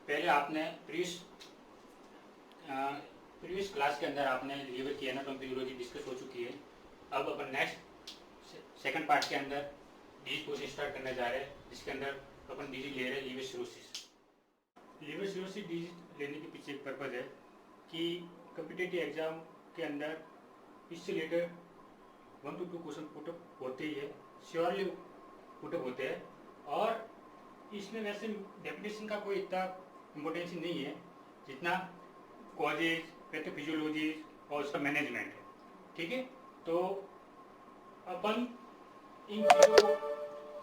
पहले आपने previous class के अंदर आपने लीवर की एनाटोमी डिस्कस हो चुकी है। अब अपन नेक्स्ट सेकंड पार्ट के अंदर डिजीज प्रोसेस स्टार्ट करने जा रहे हैं, जिसके अंदर अपन डिजीज ले रहे हैं liver cirrhosis. Liver cirrhosis disease लेने के पीछे एक पर्पज़ है कि कॉम्पिटिटिव एग्जाम के अंदर इससे रिलेटेड 1 to 2 क्वेश्चन पुटअप होते ही है, श्योरली पुटअप होते हैं। और इसमें वैसे डेफिनेशन का कोई इतना इम्पोर्टेंस नहीं है जितना कॉजेज, पैथोफिजियोलॉजी और उसका मैनेजमेंट है। ठीक है, तो अपन इन चीज़ों को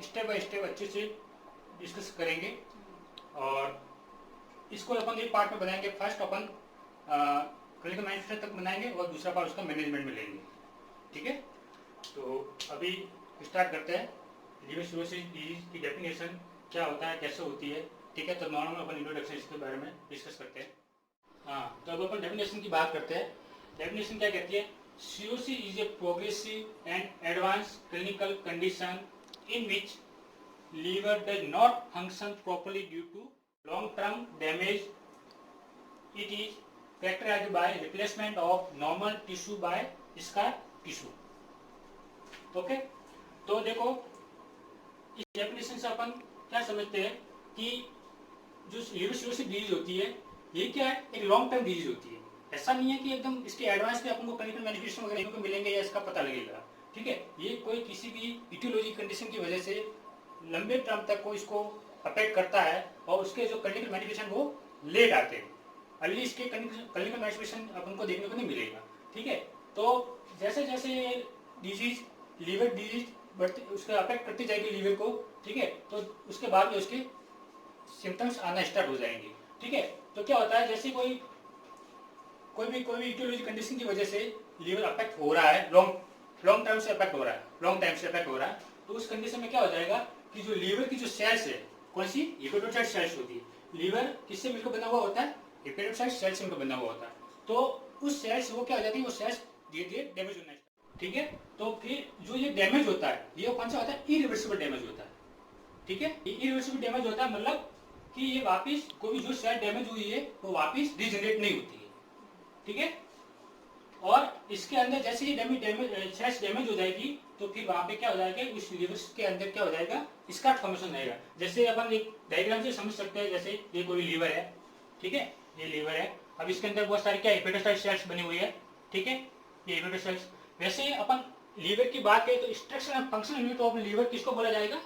स्टेप बाय स्टेप अच्छे से डिस्कस करेंगे और इसको अपन एक पार्ट में बनाएंगे। फर्स्ट अपन क्लिनिकल मैनेजमेंट तक बनाएंगे और दूसरा पार्ट उसका मैनेजमेंट में लेंगे। ठीक है, तो अभी स्टार्ट करते हैं। लीवर सिरोसिस डिजीज की डेफिनेशन क्या होता है, कैसे होती है। ठीक है, तो नॉर्मल अपन इंट्रोडक्शन इसके बारे में डिस्कस करते हैं। हाँ, तो अब अपन डेफिनेशन की बात करते हैं। डेफिनेशन क्या कहती है? Cirrhosis is a progressive and advance clinical condition in which liver does not function properly due to long-term damage. It is characterized by replacement of normal tissue by scar tissue. Okay, तो देखो इस definition से अपन क्या समझते हैं कि जो liver cirrhosis disease होती है ये क्या है, एक लॉन्ग टर्म डिजीज होती है। ऐसा नहीं है कि एकदम इसके एडवांस में अपन को क्लिनिकल मैनिफेस्टेशन वगैरह को मिलेंगे या इसका पता लगेगा। ठीक है, ये कोई किसी भी इटियोलॉजी कंडीशन की वजह से लंबे टर्म तक को इसको अफेक्ट करता है और उसके जो क्लिनिकल मैनिफेस्टेशन वो लेट आते हैं। अभी इसके क्लिनिकल मैनिफेस्टेशन अपन को देखने को नहीं मिलेगा। ठीक है, तो जैसे जैसे डिजीज लीवर डिजीज बढ़ती उसके अफेक्ट करती जाएगी लीवर को। ठीक है, तो उसके बाद में उसके सिम्टम्स आना स्टार्ट हो जाएंगे। ठीक है, तो क्या होता है, जैसे कोई भी इटियोलॉजी कंडीशन की वजह से लीवर अफेक्ट हो रहा है, लॉन्ग टाइम से अफेक्ट हो रहा है, तो उस कंडीशन में क्या हो जाएगा कि जो लीवर की जो सेल्स है, कौन सी हिपेटोसाइट सेल्स होती है। लीवर किससे मिलकर बना हुआ होता है? हिपेटोसाइट सेल्स से मिलकर बना हुआ होता है। तो उस सेल्स वो क्या हो जाती है, वो सेल्स धीरे धीरे डैमेज होना। ठीक है, तो फिर जो ये डैमेज होता है ये कौन सा होता है? इरिवर्सिबल डैमेज होता है। ठीक है, इरिवर्सिबल डैमेज होता है मतलब कि ये वापस कोई जो सेल डैमेज हुई है वो वापस रीजनरेट नहीं होती है। ठीक है, और इसके अंदर जैसे ही सेल्स डैमेज हो जाएगी तो फिर वहां पे क्या हो जाएगा, उस लिवर के अंदर क्या हो जाएगा, स्कार फॉर्मेशन रहेगा। जैसे अपन एक डायग्राम से समझ सकते हैं, जैसे ये कोई लीवर है। ठीक है, ये लीवर है, अब इसके अंदर बहुत सारी क्या हिपेटोसाइट सेल्स बनी हुई है। ठीक है, ये हिपेटोसाइट्स। वैसे अपन लीवर की बात करें तो structure and functional unit of liver किसको बोला जाएगा?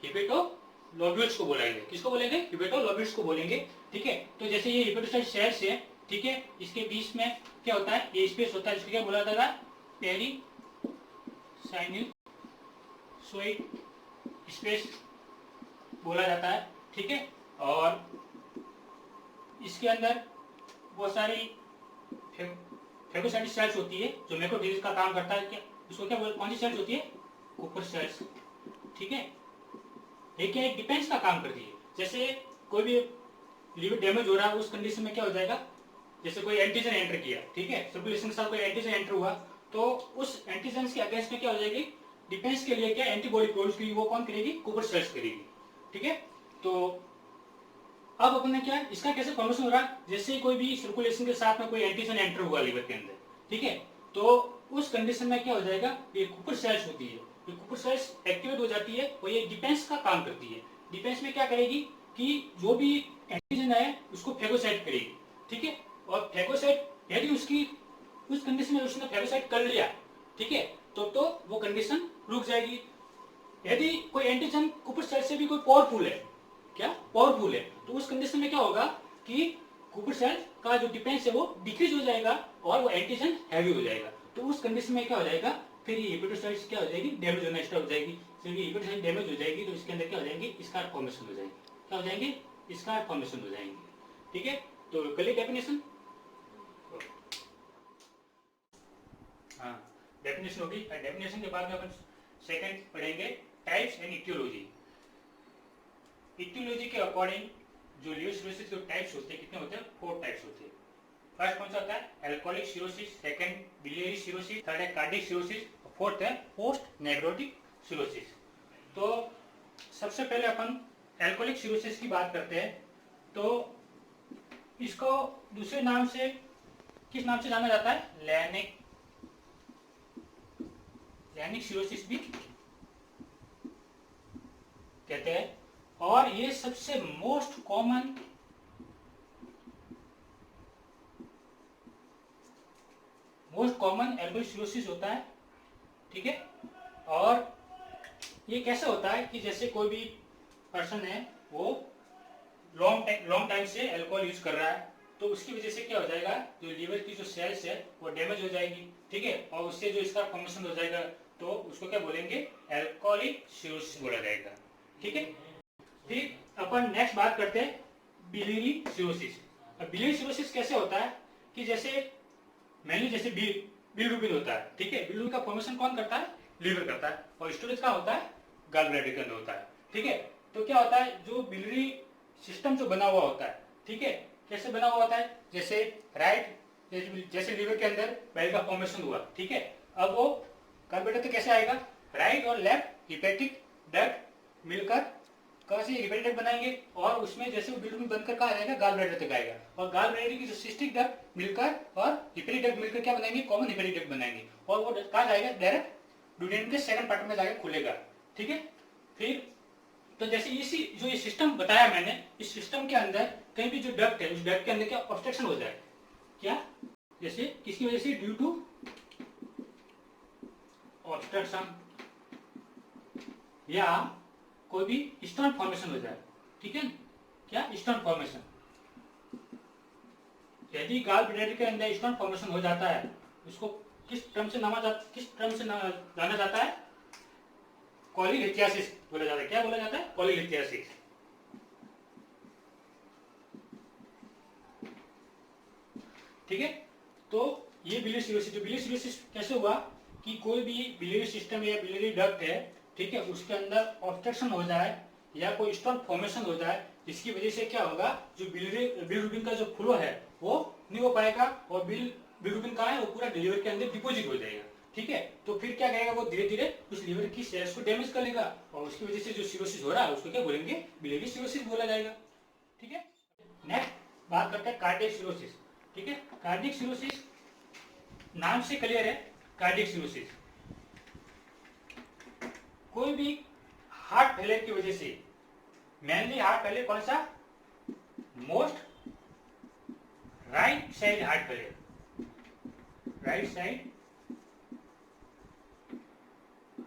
हिपेटोलोब्यूल्स को बोलेंगे। किसको बोलेंगे? हिपेटोलोब्यूल्स को बोलेंगे। ठीक है, तो जैसे ये हिपेटोसाइट सेल्स है, ठीक है, इसके बीच में क्या होता है, ये स्पेस होता है, जिसको क्या बोला जाता है? पेरिसाइनोसोइड स्पेस बोला जाता है। ठीक है, और इसके अंदर बहुत सारी फेगोसाइटिक सेल्स होती है जो मैक्रोफेज का काम करता है। क्या इसको क्या बोलते, कौन सी सेल्स होती है? Kupffer cells. ठीक है, ये क्या एक डिफेंस का काम करती है। जैसे कोई भी लीवर डैमेज हो रहा है उस कंडीशन में क्या हो जाएगा, जैसे कोई एंटीजन एंटर किया, ठीक है, सर्कुलेशन के साथ कोई एंटीजन एंटर हुआ तो उस एंटीजन के अगेंस्ट में क्या हो जाएगी, डिफेंस के लिए क्या एंटीबॉडी प्रोड्यूस करेगी, वो कौन करेगी? कूपर सेल्स करेगी। ठीक है, तो अब अपन ने क्या, इसका कैसे फॉर्मेशन हो रहा है, जैसे कोई भी सर्कुलेशन के साथ में कोई एंटीजन एंटर हुआ लीवर के अंदर। ठीक है, तो उस कंडीशन में क्या हो जाएगा, ये कूपर सेल्स होती है, ये कूपर सेल्स एक्टिवेट हो जाती है और ये डिफेंस का काम करती है। डिफेंस में क्या करेगी कि जो भी एंटीजन है उसको फेगोसाइट करेगी। ठीक है, और फेगोसाइट यदि उसकी उस कंडीशन में उसने फेगोसाइट कर लिया, ठीक है, तो वो कंडीशन रुक जाएगी। यदि कोई एंटीजन कूपर सेल से भी कोई पावरफुल है, क्या पावरफुल है, तो उस कंडीशन में क्या होगा कि कूपर सेल का जो डिफेंस है वो डिक्रीज हो जाएगा और वो एंटीजन हैवी हो जाएगा। तो उस कंडीशन में क्या हो जाएगा, फिर ये हिपेटोसाइट्स क्या हो जाएगी, डैमेज होना स्टार्ट हो जाएगी। जब ये हिपेटोसाइट डैमेज हो जाएगी तो इसके अंदर क्या हो जाएंगे, स्कार फॉर्मेशन हो जाएगी। क्या हो जाएंगे? स्कार फॉर्मेशन हो जाएंगे। ठीक है, तो क्लियर डेफिनेशन। हाँ, डेफिनेशन होगी। डेफिनेशन के बाद में अपन सेकंड पढ़ेंगे टाइप्स एंड इटियोलॉजी। इटियोलॉजी के अकॉर्डिंग जो लीवर सिरोसिस के टाइप्स होते हैं, कितने होते हैं? 4 टाइप्स होते हैं। फर्स्ट कौन सा होता है? Alcoholic cirrhosis, second biliary cirrhosis, third है कार्डिक सिरोसिस, फोर्थ है पोस्ट नेक्रोटिक सिरोसिस। तो सबसे पहले अपन एल्कोहलिक सिरोसिस की बात करते हैं। तो इसको दूसरे नाम से किस नाम से जाना जाता है? लैनिक सिरोसिस भी कहते हैं। और ये सबसे मोस्ट कॉमन एल्कोहलिक सिरोसिस होता है, ठीक है। और ये कैसे होता है कि जैसे कोई भी पर्सन है वो लॉन्ग टाइम से अल्कोहल यूज कर रहा है, तो उसकी वजह से क्या हो जाएगा, जो लीवर की जो सेल्स है वो डैमेज हो जाएगी, ठीक है। और उससे जो इसका फॉर्मेशन हो जाएगा, तो उसको क्या बोलेंगे? अल्कोहलिक सिरोसिस बोला जाएगा, ठीक है। फिर अपन नेक्स्ट बात करते हैं बिलियरी सिरोसिस। अब बिलियरी सिरोसिस कैसे होता है कि जैसे मेनली जैसे बिलिरुबिन होता है, ठीक है। बिलिरुबिन का फॉर्मेशन कौन करता है? लीवर करता है। और स्टोरेज का होता है? गॉल ब्लैडर के अंदर होता है, ठीक है। तो क्या होता है, जो बिलियरी सिस्टम जो बना हुआ होता है, ठीक है, कैसे बना हुआ होता है? जैसे जैसे लीवर के अंदर बेल का फॉर्मेशन हुआ, ठीक है। अब वो गॉल ब्लैडर तो कैसे आएगा? राइट और लेफ्ट हिपैटिक डक्ट मिलकर कहाँ से हिपैटिक डक्ट बनाएंगे, और उसमें जैसे वो बिलिरुबिन बनकर कहाँ आएगा? गॉल ब्लैडर तक आएगा। और गॉल ब्लैडर की जो सिस्टिक डक्ट मिलकर और हिपैटिक डक्ट मिलकर क्या बनाएंगे? कॉमन हिपैटिक डक्ट बनाएंगे। और वो कहाँ जाएगा? डायरेक्ट ड्यूडेनम के सेकंड पार्ट में जाकर खुलेगा, ठीक है। फिर तो जैसे इसी जो ये सिस्टम बताया मैंने, इस सिस्टम के अंदर कहीं भी जो डक्ट है, उस डक्ट के अंदर क्या ऑब्स्ट्रक्शन हो जाए, क्या? जैसे किसकी वजह से? ड्यू टू ऑब्स्ट्रक्शन या कोई भी स्टोन फॉर्मेशन हो जाए, ठीक है। क्या? Stone formation. यदि गॉल ब्लैडर के अंदर स्टोन फॉर्मेशन हो जाता है, उसको किस टर्म से जाना जाता है? कॉलीलिथियासिस बोला जाता है। क्या बोला जाता है? कॉलीलिथियासिस, ठीक है। तो ये बिलियरी सिरोसिस कैसे हुआ कि कोई भी बिलियरी सिस्टम या बिलियरी डक्ट है, ठीक है, उसके अंदर ऑब्स्ट्रक्शन हो जाए या कोई स्टोन फॉर्मेशन हो जाए, जिसकी वजह से क्या होगा, जो बिलिरुबिन का जो फ्लो है वो नहीं हो पाएगा, और बिलिरुबिन कहाँ है? वो पूरा लीवर के अंदर डिपोजिट हो जाएगा, ठीक है। तो फिर क्या करेगा, वो धीरे धीरे उस लीवर की सेल्स को डैमेज कर लेगा, और उसकी वजह से जो सिरोसिस हो रहा है उसको क्या बोलेंगे? बिलियरी सिरोसिस बोला जाएगा, ठीक है। नेक्स्ट बात करते हैं कार्डियक सिरोसिस, ठीक है। कार्डियक सिरोसिस नाम से क्लियर है, कार्डियक सिरोसिस कोई भी हार्ट फेलियर की वजह से, मेनली हार्ट फेलियर कौन सा? Most right side heart failure, right side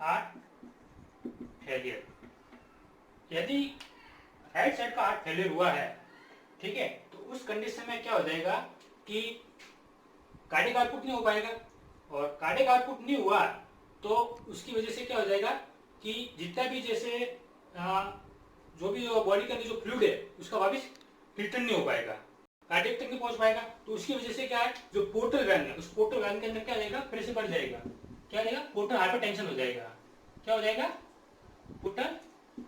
heart failure. यदि राइट साइड का हार्ट फेलियर हुआ है, ठीक है, तो उस कंडीशन में क्या हो जाएगा कि कार्डियक आउटपुट नहीं हो पाएगा, और कार्डियक आउटपुट नहीं हुआ तो उसकी वजह से क्या हो जाएगा कि जितना भी जैसे जो भी बॉडी के अंदर जो फ्लूइड है उसका वापस रिटर्न नहीं हो पाएगा, कार्डियक तक नहीं पहुंच पाएगा। तो उसकी वजह से क्या है, जो पोर्टल वैन है, उस पोर्टल वैन के अंदर क्या जाएगा? प्रेशर बढ़ जाएगा। क्या हो जाएगा? पोर्टल हाइपरटेंशन हो जाएगा। क्या हो जाएगा? पोर्टल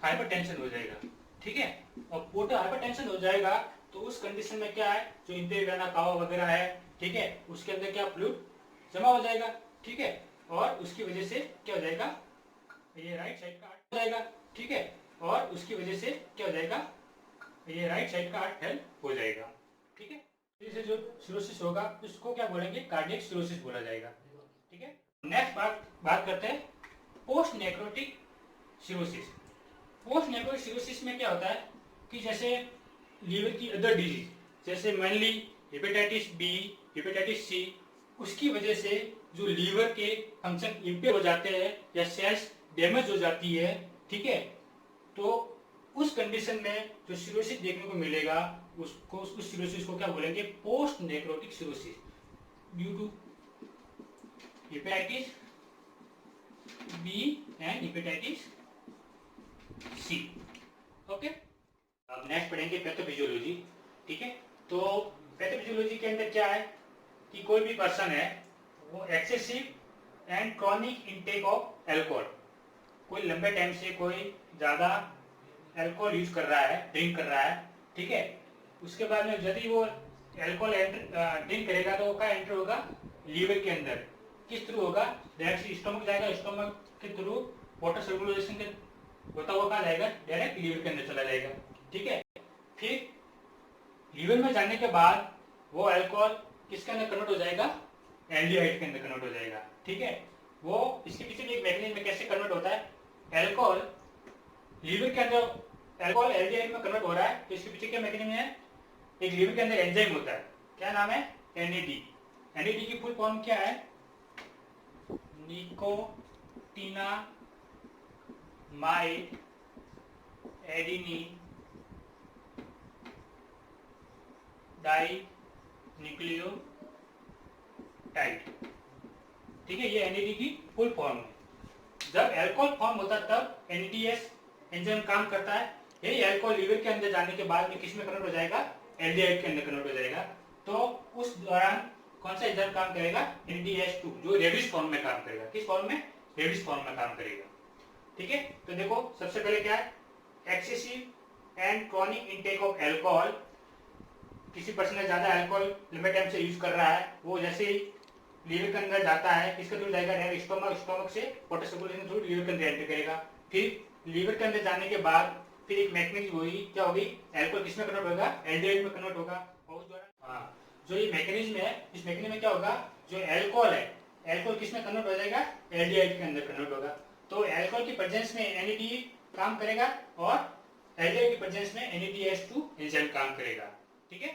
हाइपरटेंशन हो जाएगा, ठीक है। और पोर्टल हाइपरटेंशन हो जाएगा तो उस कंडीशन में क्या है, जो इंटेरियर वेना कावा वगैरह है, ठीक है, उसके अंदर क्या फ्लूइड जमा हो जाएगा, ठीक है। और उसकी वजह से क्या हो जाएगा, ये राइट साइड का हार्ट हो जाएगा, ठीक है। और उसकी वजह से क्या हो जाएगा, ये राइट साइड का हार्ट फेल हो जाएगा, ठीक है। इसे जो सिरोसिस होगा उसको क्या बोलेंगे? कार्डियक सिरोसिस बोला जाएगा, ठीक है। नेक्स्ट बात करते हैं post necrotic cirrhosis. Post necrotic cirrhosis में क्या होता है कि जैसे लीवर की अदर डिजीज, जैसे mainly hepatitis B, hepatitis C, उसकी वजह से जो लीवर के फंक्शन इम्पेयर हो जाते हैं या सेल्स डैमेज हो जाती है, ठीक है। तो उस कंडीशन में जो सिरोसिस देखने को मिलेगा उस सिरोसिस को क्या बोलेंगे? Post necrotic cirrhosis due to hepatitis B and hepatitis C, okay. अब नेक्स्ट पढ़ेंगे पैथोफिजियोलॉजी, ठीक है। तो पैथोफिजियोलॉजी के अंदर क्या है कि कोई भी पर्सन है वो excessive and chronic intake of alcohol, कोई लंबे टाइम से कोई ज़्यादा अल्कोहल यूज कर रहा है, ड्रिंक कर रहा है, ठीक है। उसके बाद में यदि वो अल्कोहल ड्रिंक करेगा तो क्या एंटर होगा? लीवर के अंदर। किस थ्रू होगा? डायरेक्ट स्टोमक जाएगा, स्टोमक के थ्रू वाटर सर्कुलेशन के होता हुआ कहाँ जाएगा? डायरेक्ट लीवर के अंदर चला जाएगा, ठीक है। फिर लीवर में जाने के बाद वो अल्कोहल किसके अंदर कन्वर्ट हो जाएगा, एल्डिहाइड के अंदर कन्वर्ट हो जाएगा। ठीक है, वो इसके पीछे भी एक मैकेनिज्म में कैसे कन्वर्ट होता है, अल्कोहल लीवर के अंदर अल्कोहल एल्डिहाइड में कन्वर्ट हो रहा है, तो इसके पीछे क्या मैकेनिज्म है, एक लीवर के अंदर एंजाइम होता है, क्या नाम है, एनएडी। एनएडी की फुल फॉर्म क्या है, निकोटिनामाइड एडिनिन डाइन्यूक्लियोटाइड। ठीक है, ये एनएडी की फुल फॉर्म है। जब अल्कोहल फॉर्म होता है तब एनएडीएस एंजाइम काम करता है। यही अल्कोहल लीवर के अंदर जाने के बाद में किस में कन्वर्ट हो जाएगा, एल्डिहाइड के अंदर कन्वर्ट हो जाएगा। तो उस दौरान कौन सा एंजाइम काम करेगा, NDH2, जो रेड्यूस्ड फॉर्म में काम करेगा। किस फॉर्म में, रेड्यूस्ड फॉर्म में काम करेगा। ठीक है, तो देखो सबसे पहले क्या है, excessive and chronic intake of alcohol. किसी पर्सन ने ज्यादा अल्कोहल लिमिट टाइम से यूज कर रहा है, वो जैसे ही लीवर के अंदर जाता है, किसके थ्रू जाएगा, डायरेक्ट स्टोमक से वाटर सर्कुलेशन थ्रू लीवर के अंदर एंटर करेगा। फिर लीवर के अंदर जाने के बाद फिर एक मैकेनिज्म होगी, क्या होगी, अल्कोहल किस में कन्वर्ट होगा, एल्डिहाइड में कन्वर्ट होगा। और उस दौरान जो ये मैकेनिज्म है, इस मैकेनिज्म में क्या होगा, जो अल्कोहल है, अल्कोहल किस में कन्वर्ट हो जाएगा, एल्डिहाइड के अंदर कन्वर्ट होगा। तो अल्कोहल की प्रेजेंस में NAD काम करेगा और एल्डिहाइड की प्रेजेंस में NADH2 एंजाइम काम करेगा। ठीक है,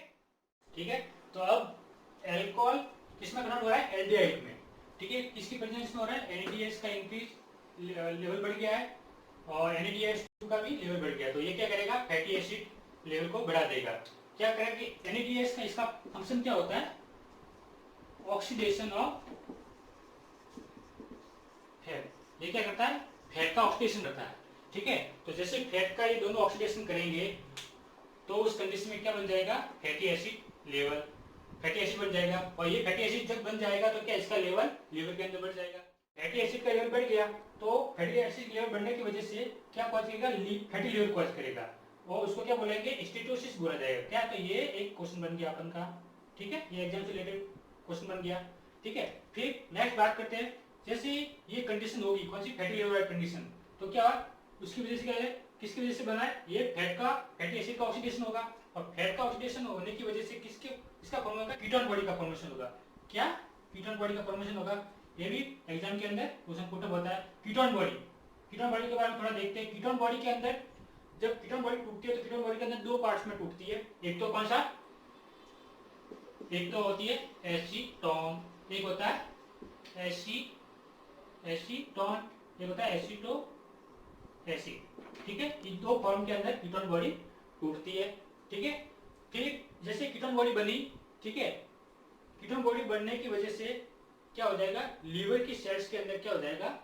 ठीक है। तो अब अल्कोहल किस में कन्वर्ट हो रहा है, एल्डिहाइड में। ठीक है, किसकी प्रेजेंस में हो रहा है, NADH का इंक्रीज लेवल बढ़ गया है और NADH2 का भी लेवल बढ़ गया है। तो ये क्या करेगा, फैटी एसिड लेवल को बढ़ा देगा। क्या करेगा कि NADH का इसका फंक्शन क्या होता है, ऑक्सीडेशन ऑफ फैट। ये क्या करता है, फैट का ऑक्सीडेशन करता है। ठीक है, तो जैसे फैट का ये दोनों ऑक्सीडेशन करेंगे तो उस कंडीशन में क्या बन जाएगा, fatty acid level, fatty acid बन जाएगा। और ये फैटी एसिड जब बन जाएगा तो क्या इसका लेवल लीवर के अंदर बढ़ जाएगा। फैटी एसिड का लेवल बढ़ गया तो फैटी एसिड लेवल बढ़ने की वजह से क्या कॉज करेगा, फैटी लिवर कॉज करेगा और उसको क्या बोलेंगे, स्टेटोसिस बोला जाएगा। क्या, तो ये एक क्वेश्चन बन गया अपन का। ठीक है, ये एग्जाम से रिलेटेड क्वेश्चन बन गया। ठीक है, फिर नेक्स्ट बात करते हैं, जैसे ये कंडीशन होगी, कौन सी, फैटी लिवर वाली कंडीशन, तो क्या उसकी वजह से क्या है, किसकी वजह से बना है, ये फैटी एसिड का ऑक्सीडेशन होगा। और फैट का ऑक्सीडेशन होने की वजह से इसका फॉर्म होगा, कीटोन बॉडी का फॉर्मेशन होगा। क्या, कीटोन बॉडी का फॉर्मेशन होगा। ये भी एग्जाम के अंदर क्वेश्चन पुट होता है। कीटोन बॉडी, कीटोन बॉडी के बारे में थोड़ा देखते हैं। कीटोन बॉडी के अंदर जब कीटोन बॉडी टूटती है तो कीटोन बॉडी के अंदर दो पार्ट्स में टूटती है। एक तो कौन सा, एक तो होती है एसीटोन, एक होता है एसीटोन, एक होता है एसीटो एसिड। ठीक है, इन दो फॉर्म के अंदर कीटोन बॉडी टूटती है। ठीक है, फिर जैसे कीटोन बॉडी बनी, ठीक है, कीटोन बॉडी बनने की वजह से क्या हो जाएगा, लीवर की सेल्स के अंदर क्या हो जाएगा,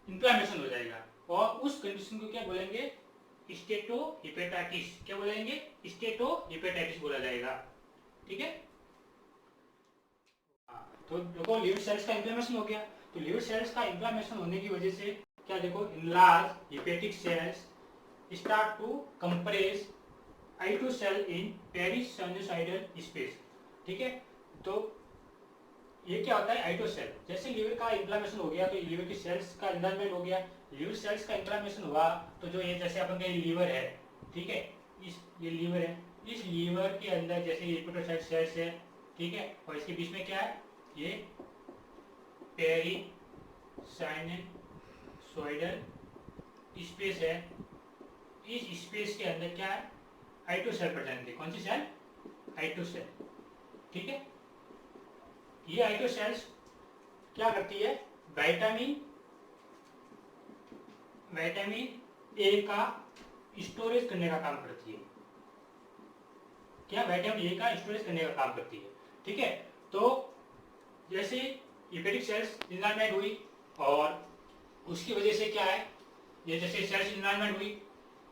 इंफ्लेमेशन हो जाएगा। और उस कंडीशन को क्या बोलेंगे, स्टेटोहेपेटाइटिस। क्या बोलेंगे, स्टेटोहेपेटाइटिस बोला जाएगा। ठीक है, तो देखो लीवर सेल्स का इंफ्लेमेशन हो गया, तो लीवर सेल्स का इंफ्लेमेशन होने की वजह से क्या, देखो enlarge hepatic cells start to compress I2 cell in perisinusoidal space. ठीक है, तो ये क्या होता है, I2 सेल, जैसे लीवर का इंफ्लेमेशन हो गया तो लीवर की सेल्स का एनलार्जमेंट हो गया। लीवर सेल्स का इंफ्लेमेशन हुआ तो जो ये जैसे अपन का लीवर है, ठीक है, ये लीवर है, इस लीवर के अंदर जैसे हेपेटोसाइट सेल्स है, ठीक है, और इसके बीच में क्या है, ये पेरिसाइनोसाइडल स्पेस है। इस स्पेस के अंदर क्या है, I2 सेल प्रेजेंट है। कौन सी सेल, I2 सेल। ठीक है, ये I2 सेल्स क्या करती है, विटामिन ए का स्टोरेज करने का काम करती है। क्या, विटामिन ए का स्टोरेज करने का काम करती है। ठीक है, तो जैसे हेपेटिक सेल्स इनलार्जमेंट हुई और उसकी वजह से क्या है, ये जैसे सेल्स इनलार्जमेंट हुई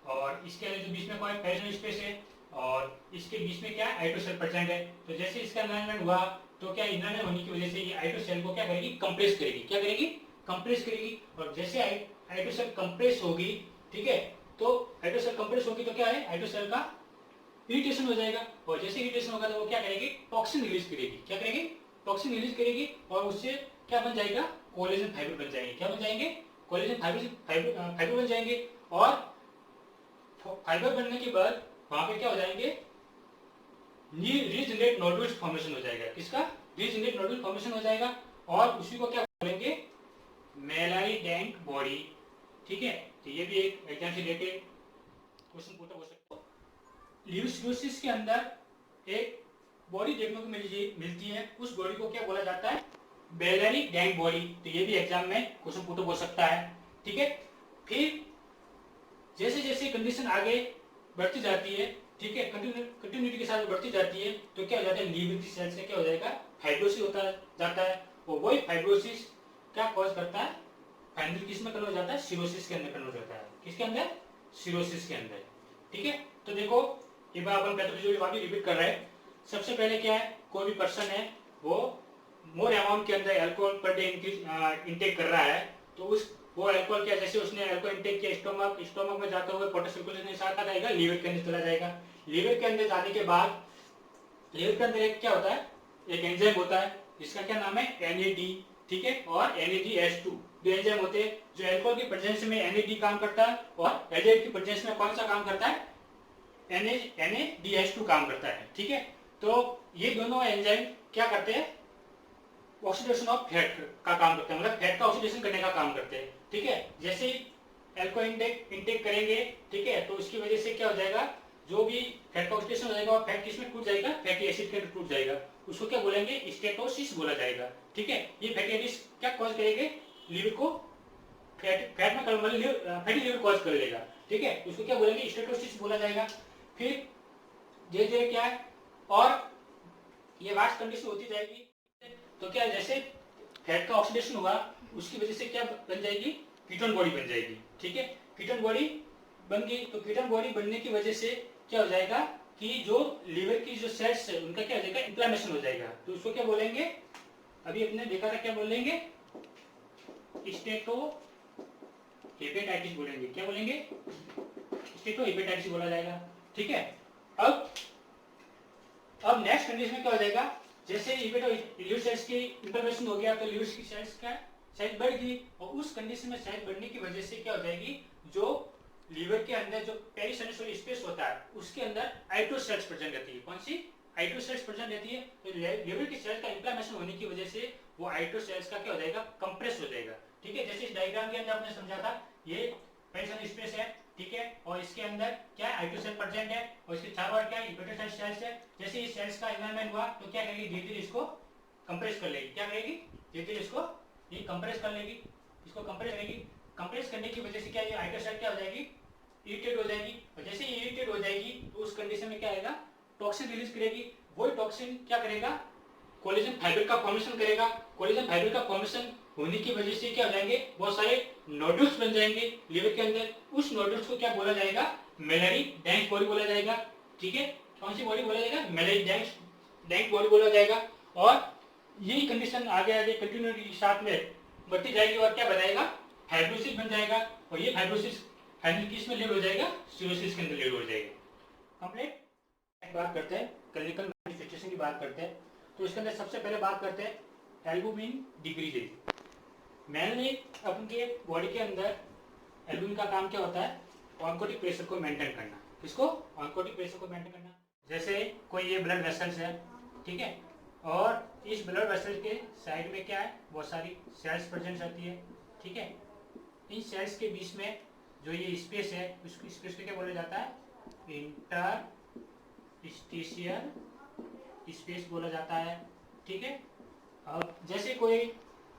और इसके अंदर जो बीच में कोई पेरिसाइनल स्पेस है और इसके बीच में क्या है, I2 सेल प्रेजेंट है। तो जैसे इसका इनलार्जमेंट हुआ तो क्या, इनलार्जमेंट होने की वजह से ये I2 सेल को क्या करेगी, कंप्रेस करेगी। क्या करेगी, कंप्रेस करेगी। और जैसे I2 सेल कंप्रेस होगी, ठीक है, तो I2 सेल कंप्रेस होगी तो क्या है, I2 सेल का इरिटेशन हो जाएगा। और जैसे इरिटेशन होगा तो वो क्या करेगी, टॉक्सिन रिलीज करेगी। क्या करेगी, टॉक्सिन रिलीज करेगी और उससे क्या बन जाएगा, कोलेजन फाइबर बन जाएंगे। क्या बन जाएंगे, कोलेजन फाइबर बन जाएंगे। और फाइबर बनने के बाद वहां पे क्या हो जाएंगे, रीजनरेट नोडुल्स फॉर्मेशन हो जाएगा। किसका? रीजनरेट नोडुल फॉर्मेशन हो जाएगा और उसी को क्या बोलेंगे? मेलाइडेंट बॉडी। ठीक है, तो ये भी एक एग्जाम से रिलेटेड क्वेश्चन पूछा हो सकता है। लीविस्क्यूसिस के अंदर एक बॉडी देखने को मिलती है, उस बॉडी को क्या बोला जाता है? Bellary dank body. तो ये भी एग्जाम में क्वेश्चन पुट हो सकता है। ठीक है, फिर जैसे जैसे कंडीशन आगे बढ़ती जाती है, ठीक है, कंटिन्यूटी के साथ बढ़ती जाती है, तो क्या हो जाता है? लीवर की सेल से क्या हो जाएगा? फाइब्रोसिस होता जाता है और वही फाइब्रोसिस क्या कॉज करता है? फाइनली किस में कन्वर्ट हो जाता है? सिरोसिस के अंदर कन्वर्ट होता है। किसके अंदर? सिरोसिस के अंदर। ठीक है, तो देखो एक बार अपन पैथोलॉजी वापस रिपीट कर रहे हैं। सबसे पहले क्या है? कोई भी पर्सन है वो मोर अमाउंट के अंदर अल्कोहल पर डे इंटेक कर रहा है, तो उस वो अल्कोहल क्या, जैसे उसने अल्कोहल इंटेक किया, स्टोमक में जाते हुए पोटेशियम सर्कुलेशन के साथ आ जाएगा, लीवर के अंदर चला जाएगा। लीवर के अंदर जाने के बाद लीवर के अंदर एक क्या होता है? एक एंजाइम होता है जिसका क्या नाम है? NAD। ठीक है, और NADH2 दो एंजाइम होते हैं जो अल्कोहल की प्रेजेंस में NAD काम करता है और एल्डिहाइड की प्रेजेंस में कौन सा काम करता है? NADH2 काम करता है। ठीक है, तो ये दोनों एंजाइम क्या करते हैं? ऑक्सीडेशन ऑफ फैट का काम करते हैं, मतलब फैट का ऑक्सीडेशन करने का काम करते हैं। ठीक है, जैसे ही अल्कोहल इंटेक करेंगे, ठीक है, तो उसकी वजह से क्या हो जाएगा? जो भी फैट का ऑक्सीडेशन हो जाएगा और फैट किस में टूट जाएगा? फैटी एसिड के अंदर टूट जाएगा। उसको क्या बोलेंगे? स्टेटोसिस बोला जाएगा। ठीक है, ये फैटी एसिड क्या कॉज करेंगे? लीवर को फैट में फैटी लीवर कॉज कर लेगा। ठीक है, उसको क्या बोलेंगे? स्टेटोसिस बोला जाएगा। फिर धीरे क्या है, और ये वास्ट कंडीशन होती जाएगी, तो क्या जैसे फैट का ऑक्सीडेशन हुआ उसकी वजह से क्या बन जाएगी? कीटोन बॉडी बन जाएगी। ठीक है, कीटोन बॉडी बन गई, तो कीटोन बॉडी बनने की वजह से क्या हो जाएगा कि जो लीवर की जो सेल्स है उनका क्या हो जाएगा? इन्फ्लेमेशन हो जाएगा। तो उसको क्या बोलेंगे? अभी अपने देखा था, क्या बोलेंगे? स्टेटो हेपेटाइटिस बोलेंगे। क्या बोलेंगे? स्टेटो हेपेटाइटिस बोला जाएगा। ठीक है, अब नेक्स्ट कंडीशन में क्या हो जाएगा? जैसे लीवर सेल्स की इंफ्लेमेशन हो गया तो लीवर की सेल्स का साइज बढ़ गई, और उस कंडीशन में साइज बढ़ने की वजह से क्या हो जाएगी? जो लीवर के अंदर जो पेरिसाइनोसोल स्पेस होता है उसके अंदर आइटो सेल्स प्रेजेंट रहती है। कौन सी? आइटो सेल्स प्रेजेंट रहती है। तो लीवर की सेल्स का इंफ्लेमेशन होने की वजह से वो आइटो सेल्स का क्या हो जाएगा? कंप्रेस हो जाएगा। ठीक है, जैसे इस डायग्राम के अंदर आपने समझा था, ये पेरिसाइनोसोल स्पेस है, ठीक है, और इसके अंदर क्या है? आइटो सेल प्रेजेंट है, और इसके चारों ओर क्या है? हेपेटोसाइट सेल्स है। जैसे इस सेल्स का एनवायरनमेंट हुआ तो क्या करेगी? धीरे धीरे इसको कंप्रेस कर लेगी। क्या करेगी? धीरे धीरे इसको ये कंप्रेस कर लेगी, इसको कंप्रेस करेगी। कंप्रेस करने की वजह से क्या, ये आइटो सेल क्या हो जाएगी? इरिटेट हो जाएगी, और जैसे ये इरिटेट हो जाएगी तो उस कंडीशन में क्या आएगा? टॉक्सिन रिलीज करेगी। वही टॉक्सिन क्या करेगा? कोलेजन फाइबर का फॉर्मेशन करेगा। कोलेजन फाइबर का फॉर्मेशन होने की वजह से क्या हो जाएंगे? बहुत सारे नोडुल्स बन जाएंगे लीवर के अंदर। उस नोडुल्स को क्या बोला जाएगा? मेलरी डैंक बॉडी बोला जाएगा। ठीक है, कौन सी बॉडी बोला जाएगा? मेलरी डैंक बॉडी बोला जाएगा। और यही कंडीशन आगे आगे कंटिन्यूटी के साथ में बढ़ती जाएगी और क्या बनाएगा? फाइब्रोसिस बन जाएगा, और ये फाइब्रोसिस फाइनली किस में लीड हो जाएगा? सिरोसिस के अंदर लीड हो जाएगा। कंप्लीट। बात करते हैं क्लिनिकल मैनिफेस्टेशन की बात करते हैं, तो इसके अंदर सबसे पहले बात करते हैं एल्बुमिन डिक्रीजेज। मेनली अपने बॉडी के अंदर एल्बुमिन का काम क्या होता है? ऑन्कोटिक प्रेशर को मेंटेन करना। किसको? ऑन्कोटिक प्रेशर को मेंटेन करना। जैसे कोई ये ब्लड वेसल्स है, ठीक है, और इस ब्लड वेसल के साइड में क्या है? बहुत सारी सेल्स प्रेजेंट रहती है। ठीक है, इन सेल्स के बीच में जो ये स्पेस है उसकी स्पेस को क्या बोला जाता है? इंटरस्टिशियल स्पेस बोला जाता है। ठीक है, और जैसे कोई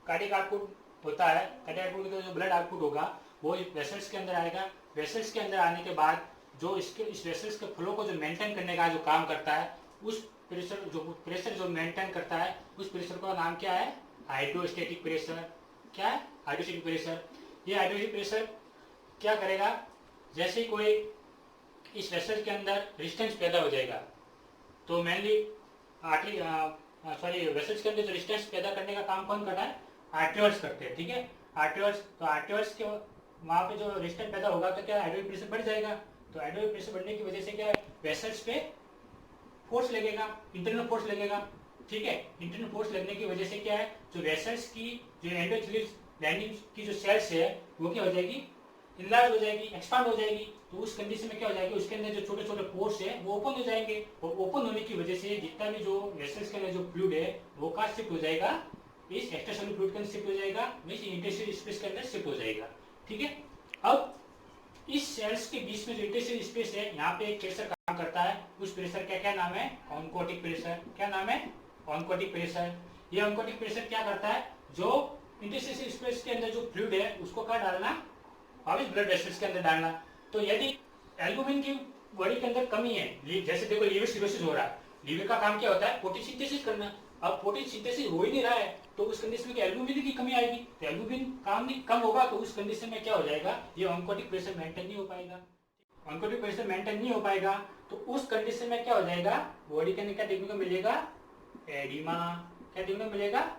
कार्डियक आउटपुट होता है, कार्डियक आउटपुट तो जो ब्लड आउटपुट होगा वो वेसल्स के अंदर आएगा। वेसल्स के अंदर आने के बाद जो इस वेसल्स के फ्लो को जो मेंटेन करने का जो काम करता है, उस प्रेशर जो मेंटेन करता है, उस प्रेशर का नाम क्या है? Hydrostatic pressure. क्या है? Hydrostatic pressure. ये हाइड्रोस्टेटिक प्रेशर क्या करेगा? जैसे कोई इस वेसल के अंदर रेजिस्टेंस पैदा हो जाएगा, तो मेनली वेसल्स के अंदर जो रेजिस्टेंस पैदा करने का काम कौन करता है? आर्टरियल्स करते हैं। ठीक है, आर्टरियल्स, तो आर्टरियल्स के वहाँ पे जो रेजिस्टेंस पैदा होगा तो क्या हाइड्रोस्टेटिक प्रेशर बढ़ जाएगा। तो हाइड्रोस्टेटिक प्रेशर बढ़ने की वजह से क्या है? वेसल्स पे फोर्स लगेगा, इंटरनल फोर्स लगेगा। ठीक है, इंटरनल फोर्स लगने की वजह से क्या है? जो वेसल्स की जो एंडोथेलियल लाइनिंग की जो सेल्स है वो क्या हो जाएगी? इनलार्ज हो जाएगी, एक्सपांड हो जाएगी। तो उस कंडीशन में क्या हो जाएगा, उसके अंदर जो छोटे छोटे पोर्स है वो ओपन हो जाएंगे, और ओपन होने की वजह से जितना भी जो वेसल्स के अंदर जो फ्लूइड है वो कहाँ शिफ्ट हो जाएगा, इस एक्स्ट्रासेलुलर फ्लूइड के अंदर शिफ्ट हो जाएगा, मींस इंटरस्टेशियल स्पेस के अंदर शिफ्ट हो जाएगा। ठीक है, अब इस सेल्स के बीच में जो इंटरस्टेशियल स्पेस है यहाँ पे एक प्रेशर काम करता है, उस प्रेशर का क्या नाम है, ऑनकोटिक प्रेशर। क्या नाम है, ऑनकोटिक प्रेशर। ये ऑनकोटिक प्रेशर क्या करता है, जो इंटरस्टेशियल स्पेस के अंदर जो फ्लूइड है उसको क्या डालना, वापस ब्लड वेसल्स के अंदर डालना। तो यदि एल्बुमिन की बॉडी के अंदर कमी है, जैसे देखो लीवर सिरोसिस हो रहा है, लीवर का काम क्या होता है, प्रोटीन सिंथेसिस करना। अब प्रोटीन सिंथेसिस हो ही नहीं रहा है तो उस कंडीशन में एल्बुमिन की कमी आएगी, तो एल्बुमिन काम नहीं कम होगा, तो उस कंडीशन में क्या हो जाएगा, ये ऑनकोटिक प्रेशर मेंटेन नहीं हो पाएगा। ऑनकोटिक प्रेशर मेंटेन नहीं हो पाएगा तो उस कंडीशन में क्या हो जाएगा, बॉडी के अंदर क्या देखने को मिलेगा, एडिमा। क्या देखने को मिलेगा,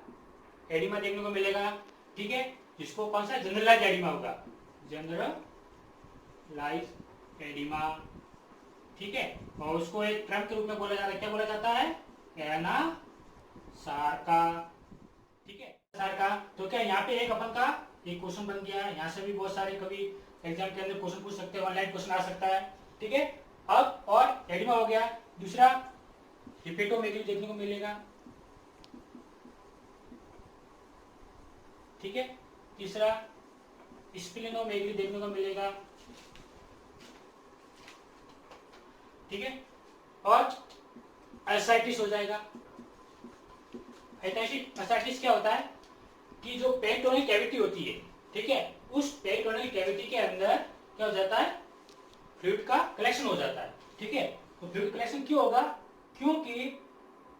एडिमा देखने को मिलेगा। ठीक है, जिसको कौन सा, जनरलाइज एडिमा होगा, जनरलाइज एडिमा। ठीक है, और उसको एक क्रम के रूप में बोला जाता है, क्या बोला जाता है, एनासार्का। ठीक है, सार्का। तो क्या यहाँ पे एक अपन का एक क्वेश्चन बन गया, यहाँ से भी बहुत सारे कभी एग्जाम के अंदर क्वेश्चन पूछ सकते हैं, ऑनलाइन क्वेश्चन आ सकता है। ठीक है, अब और एडिमा हो गया। दूसरा हिपेटोमेगली देखने को मिलेगा। ठीक है, तीसरा स्प्लेनोमेगली देखने को मिलेगा। ठीक है, और एसाइटिस हो जाएगा। एसाइटिस क्या होता है कि जो पेरिटोनियल कैविटी होती है, ठीक है, उस पेरिटोनियल कैविटी के अंदर क्या हो जाता है, फ्लूइड का कलेक्शन हो जाता है। ठीक है, तो फ्लूइड कलेक्शन क्यों होगा, क्योंकि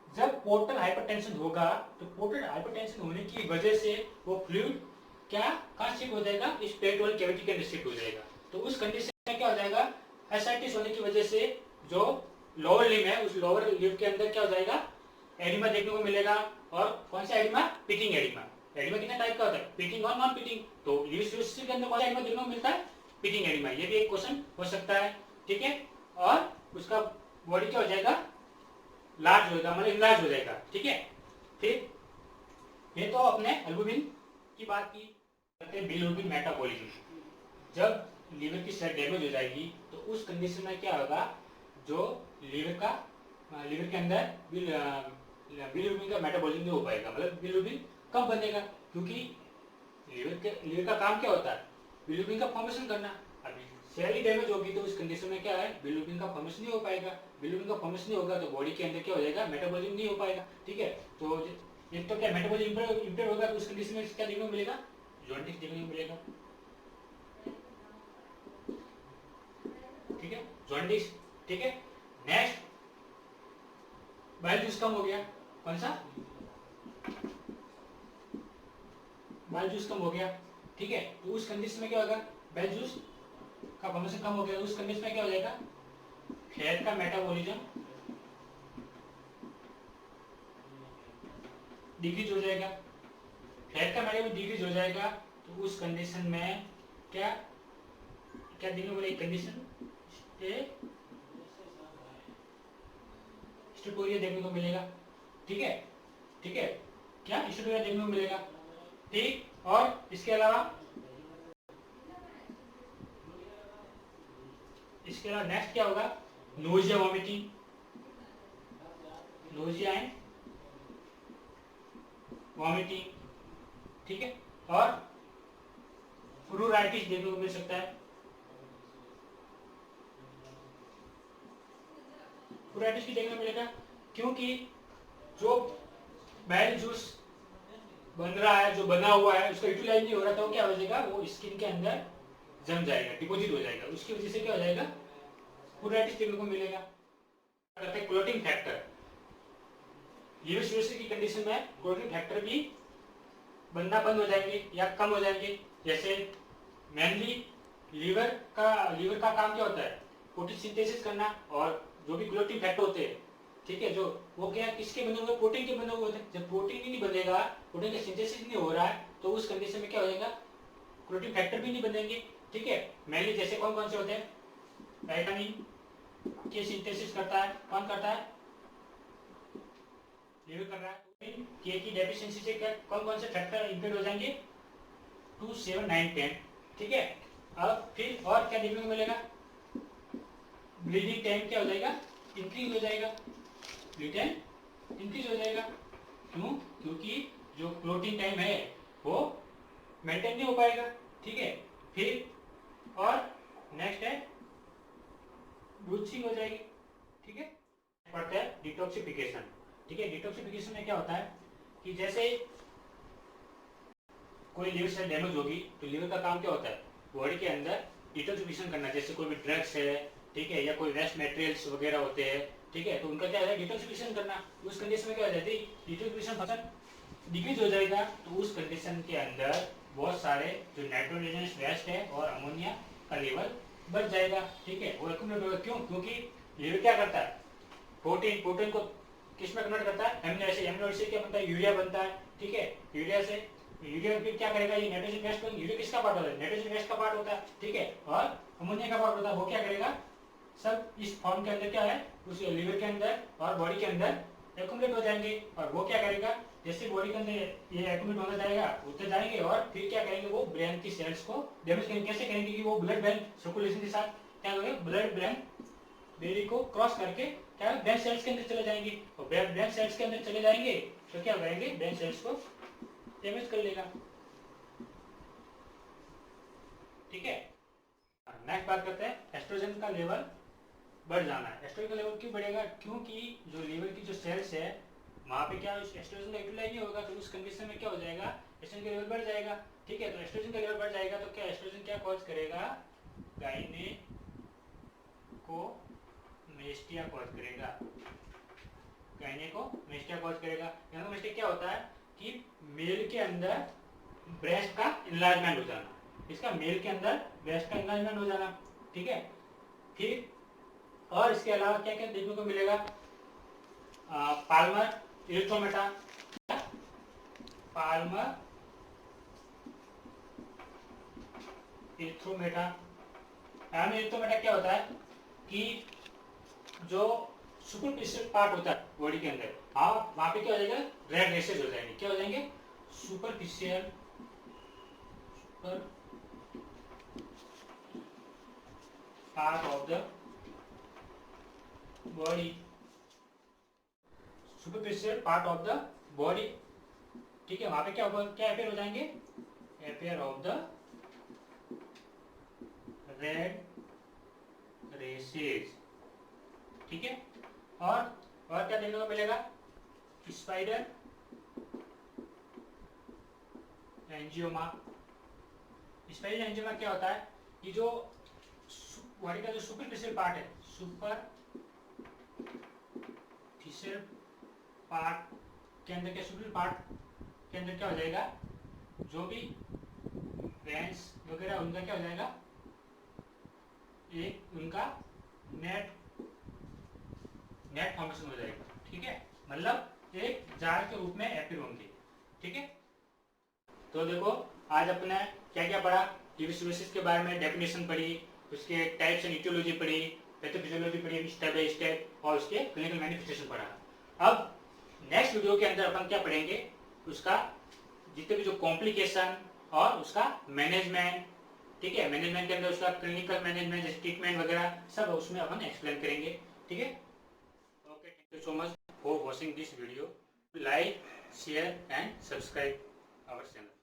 जब पोर्टल हाइपरटेंशन होगा तो पोर्टल हाइपरटेंशन होने की वजह से वो फ्लूइड क्या कहाँ शिफ्ट हो जाएगा, इस पेरिटोनियल कैविटी के अंदर शिफ्ट हो जाएगा। तो उस कंडीशन में क्या हो जाएगा, एसाइटिस होने की वजह से जो लोअर लिम है उस लोअर लिम के अंदर क्या हो जाएगा, एडिमा देखने को मिलेगा। और कौन सा एडिमा, पिटिंग एडिमा। एडिमा कितने टाइप का होता है, पिटिंग और नॉन पिटिंग। तो लीवर सिरोसिस के अंदर कौन सा एडिमा देखने को मिलता है, पिटिंग एडिमा। ये भी एक क्वेश्चन हो सकता है। ठीक है, और उसका बॉडी क्या हो जाएगा, लार्ज होगा, मतलब इनलार्ज हो जाएगा। ठीक है, फिर ये तो अपने एल्बुमिन की बात की। बिलिरुबिन मेटाबॉलिज्म, जब लीवर की सेल डैमेज हो जाएगी तो उस कंडीशन में क्या होगा, जो लीवर के अंदर बिलिरुबिन का मेटाबॉलिज्म नहीं हो पाएगा, मतलब बिलिरुबिन कम बनेगा, क्योंकि लीवर का काम क्या होता है, बिलिरुबिन का फॉर्मेशन करना। अभी सेल ही डैमेज होगी तो उस कंडीशन में क्या है, बिलिरुबिन का फॉर्मेशन नहीं हो पाएगा। बिलिरुबिन का फॉर्मेशन नहीं होगा तो बॉडी के अंदर क्या हो जाएगा, मेटाबॉलिज्म नहीं हो पाएगा। ठीक है, तो एक तो क्या मेटाबॉलिज्म इम्पेयर होगा तो उस कंडीशन में क्या देखने को मिलेगा, जॉन्डिस देखने को मिलेगा। ठीक है, जॉन्डिस। ठीक है, नेक्स्ट बाइल जूस कम हो गया, कौन सा, बाइल जूस कम हो गया। ठीक है, तो उस कंडीशन में क्या होगा, बाइल जूस का फॉर्मेशन कम हो गया, उस कंडीशन में क्या हो जाएगा, फैट का मेटाबॉलिज्म डिक्रीज हो जाएगा। फैट का मेटाबॉलिज्म डिक्रीज हो जाएगा तो उस कंडीशन में क्या क्या देखने को मिलेगी, कंडीशन स्टेटोरिया देखने को मिलेगा। ठीक है, ठीक है, क्या स्टेटोरिया देखने को मिलेगा। ठीक, और इसके अलावा नेक्स्ट क्या होगा, nausea vomiting, nausea and vomiting. ठीक है, और प्लूराइटिस देखने को मिल सकता है। प्लूराइटिस की देखने को मिलेगा क्योंकि जो बाइल जूस बन रहा है, जो बना हुआ है, उसका यूटिलाइज नहीं हो रहा, तो क्या हो जाएगा, वो स्किन के अंदर जम जाएगा, डिपॉजिट हो जाएगा, उसकी वजह से क्या हो जाएगा, प्लूराइटिस देखने को मिलेगा। क्लोटिंग फैक्टर, लीवर सिरोसिस की कंडीशन में क्लोटिंग फैक्टर भी बनना बंद हो जाएंगे या कम हो जाएंगे। जैसे मेनली लीवर का काम क्या होता है, प्रोटीन सिंथेसिस करना, और जो भी क्लोटिंग फैक्टर होते हैं, ठीक है, जो वो क्या किसके बने हुए, प्रोटीन के बने हुए होते हैं। जब प्रोटीन ही नहीं बनेगा, प्रोटीन का सिंथेसिस नहीं हो रहा है, तो उस कंडीशन में क्या हो जाएगा, क्लोटिंग फैक्टर भी नहीं बनेंगे। ठीक है, मेनली जैसे कौन कौन से होते हैं, विटामिन के सिंथेसिस करता है, कौन करता है, लीवर कर रहा है। के की डेफिशिएंसी से क्या कौन कौन से फैक्टर इंपेयर हो जाएंगे, 2, 7, 9, 10। ठीक है, अब फिर और क्या देखने को मिलेगा, ब्लीडिंग टाइम क्या हो जाएगा, इंक्रीज हो जाएगा, ब्लीड टाइम इंक्रीज हो जाएगा। क्यों? क्योंकि जो क्लोटिंग टाइम है वो मेंटेन नहीं हो पाएगा। ठीक है, फिर और नेक्स्ट है ब्रूचिंग हो जाएगी। ठीक है, पढ़ते हैं डिटॉक्सिफिकेशन। ठीक है, डिटॉक्सिफिकेशन में क्या होता है कि जैसे कोई लिवर सेल डैमेज होगी तो लिवर का काम क्या होता है, बॉडी के अंदर डिटॉक्सिफिकेशन करना। जैसे कोई भी ड्रग्स है, ठीक है, या कोई वेस्ट मटेरियल्स वगैरह होते हैं, ठीक है, तो उनका क्या है, डिटॉक्सिफिकेशन करना। उस कंडीशन में क्या हो जाती है, डिटॉक्सिफिकेशन फंक्शन डिक्रीज हो जाएगा। तो उस कंडीशन के अंदर बहुत सारे जो नाइट्रोजनस वेस्ट है और अमोनिया का लेवल बढ़ जाएगा। ठीक है, वो एक्यूमुलेट होगा। क्यों? क्योंकि लिवर क्या करता है, प्रोटीन को किस में कन्वर्ट करता है, एमिनो एसिड। एमिनो एसिड क्या बनता है, यूरिया बनता है। ठीक है, यूरिया से यूरिया फिर क्या करेगा, ये नाइट्रोजन वेस्ट, यूरिया किसका पार्ट होता है, नाइट्रोजन वेस्ट का पार्ट होता है। ठीक है, और अमोनिया का पार्ट होता है। वो क्या करेगा, सब इस फॉर्म के अंदर क्या है, उस लिवर के अंदर और बॉडी के अंदर एक्यूमुलेट हो जाएंगे। और वो क्या करेगा, जैसे बॉडी के अंदर ये एक्यूमुलेट होता जाएगा, उतने जाएंगे और फिर क्या करेंगे, वो ब्रेन की सेल्स को डैमेज करेंगे। कैसे करेंगे कि वो ब्लड ब्रेन सर्कुलेशन के साथ क्या करेंगे, ब्लड ब्रेन बेरी को क्रॉस करके क्या ब्रेन सेल्स के अंदर चले जाएंगे। और ब्रेन सेल्स के अंदर चले जाएंगे तो क्या करेंगे, ब्रेन सेल्स को डैमेज कर लेगा। ठीक है, नेक्स्ट बात करते हैं एस्ट्रोजन का लेवल बढ़ जाना है। एस्ट्रोजन का लेवल क्यों बढ़ेगा, क्योंकि जो लीवर की जो सेल्स है वहाँ पे क्या एस्ट्रोजन का यूटिलाइज नहीं होगा। तो उस कंडीशन में क्या हो जाएगा, एस्ट्रोजन का लेवल बढ़ जाएगा। ठीक है, तो एस्ट्रोजन का लेवल बढ़ जाएगा तो क्या एस्ट्रोजन क्या कॉज करेगा, गायनेकोमेस्टिया कॉज करेगा। गायनेकोमेस्टिया कॉज करेगा। गायनेकोमेस्टिया क्या होता है कि मेल के अंदर ब्रेस्ट का इनलार्जमेंट हो जाना। इसका मेल के अंदर ब्रेस्ट का इनलार्जमेंट हो जाना। ठीक है, फिर और इसके अलावा क्या क्या देखने को मिलेगा, पाल्मर इरिथ्रोमेटा। पाल्मर इरिथ्रोमेटा। पाल्मर इरिथ्रोमेटा क्या होता है कि जो सुपरफिशियल पार्ट होता है बॉडी के अंदर, हाँ, वहां पे क्या हो जाएगा, रेड रेशेज हो जाएंगे। क्या हो जाएंगे, superficial part of the body, superficial part of the body. ठीक है, वहां पे क्या अपेयर हो जाएंगे, appear of the red rashes. ठीक है, और क्या देखने को मिलेगा, स्पाइडर एंजियोमा। स्पाइडर एंजियोमा क्या होता है कि जो बॉडी का जो सुपरफिशियल पार्ट है, सुपरफिशियल पार्ट के अंदर क्या, सुपरफिशियल पार्ट के अंदर क्या हो जाएगा, जो भी वेंस वगैरह उनका क्या हो जाएगा, एक उनका नेट फॉर्मेशन हो जाएगा। ठीक है, मतलब एक जार के रूप में एपियर होंगे। ठीक है, तो देखो आज अपने क्या क्या पढ़ा, टीबी के बारे में डेफिनेशन पढ़ी, उसके टाइप्स एंड इटियोलॉजी पढ़ी, पैथोफिजियोलॉजी पढ़ी स्टेप बाय स्टेप, और उसके क्लिनिकल मैनिफेस्टेशन पढ़ा। अब नेक्स्ट वीडियो के अंदर अपन क्या पढ़ेंगे, उसका जितने भी जो कॉम्प्लिकेशन और उसका मैनेजमेंट। ठीक है, मैनेजमेंट के अंदर उसका क्लिनिकल मैनेजमेंट, जैसे ट्रीटमेंट वगैरह सब उसमें अपन एक्सप्लेन करेंगे। ठीक है, okay, thank you so much for watching this video. Like, share and subscribe our channel.